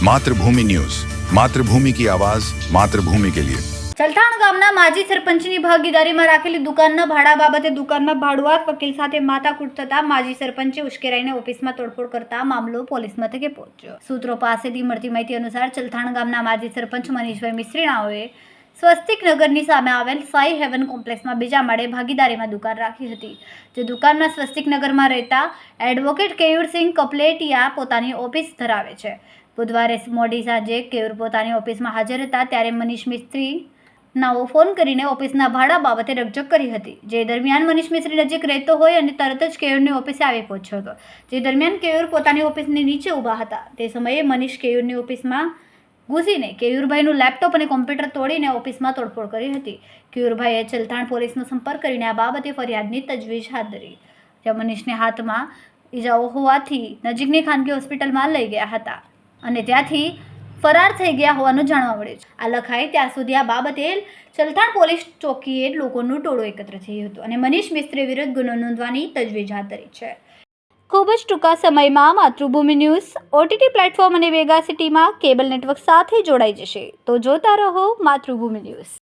मातृभूमि न्यूज, मातृभूमि की आवाज, मातृभूमि के लिए। ચલથાણ ગામના માજી સરપંચની ભાગીદારીમાં રાખેલી દુકાનના ભાડા બાબતે દુકાનના ભાડુઆત વકીલ સાથે માથાકૂટ થતા માજી સરપંચે ઉશ્કેરાઈને ઓફિસમાં તોડફોડ કરતા મામલો પોલીસ મથકે પહોંચ્યો। સૂત્રો પાસેથી મળતી માહિતી અનુસાર ચલથાણ ગામના માજી સરપંચ મનીષભાઈ મિસ્ત્રીનાઓએ સ્વસ્તિક નગરની સામે આવેલ સાઈ હેવન કોમ્પ્લેક્સમાં બીજા માળે ભાગીદારીમાં દુકાન રાખી હતી। જે દુકાનમાં સ્વસ્તિક નગરમાં રહેતા એડવોકેટ કેયુરસિંહ કપલેટિયા પોતાની ઓફિસ ધરાવે છે। બુધવારે મોડી સાંજે કેયુર પોતાની ઓફિસમાં હાજર હતા ત્યારે મનીષ મિસ્ત્રી નાઓ ફોન કરીને ઓફિસના ભાડા બાબતે રકઝક કરી હતી। જે દરમિયાન મનીષ મિસ્ત્રી નજીક રહેતો હોય અને તરત જ કેયુરની ઓફિસે આવી પહોંચ્યો હતો। જે દરમિયાન કેયુર પોતાની ઓફિસની નીચે ઊભા હતા। તે સમયે મનીષ કેયુરની ઓફિસમાં ઘૂસીને કેયુરભાઈનું લેપટોપ અને કોમ્પ્યુટર તોડીને ઓફિસમાં તોડફોડ કરી હતી। કેયુરભાઈએ ચલથાણ પોલીસનો સંપર્ક કરીને આ બાબતે ફરિયાદની તજવીજ હાથ ધરી। જ્યાં મનીષને હાથમાં ઈજાઓ હોવાથી નજીકની ખાનગી હોસ્પિટલમાં લઈ ગયા હતા અને ત્યાંથી ફરાર થઈ ગયા હોવાનું જાણવા મળ્યું છે। આ લખાય ત્યાં સુધી આ બાબતે ચલથાણ પોલીસ ચોકીએ લોકોનું ટોળું એકત્ર થયું હતું અને મનીષ મિસ્ત્રી વિરુદ્ધ ગુનો નોંધવાની તજવીજ હાથ ધરી છે। ખૂબ જ ટૂંકા સમયમાં માતૃભૂમિ ન્યૂઝ ઓટીટી પ્લેટફોર્મ અને વેગા સિટીમાં કેબલ નેટવર્ક સાથે જોડાઈ જશે, તો જોતા રહો માતૃભૂમિ ન્યૂઝ।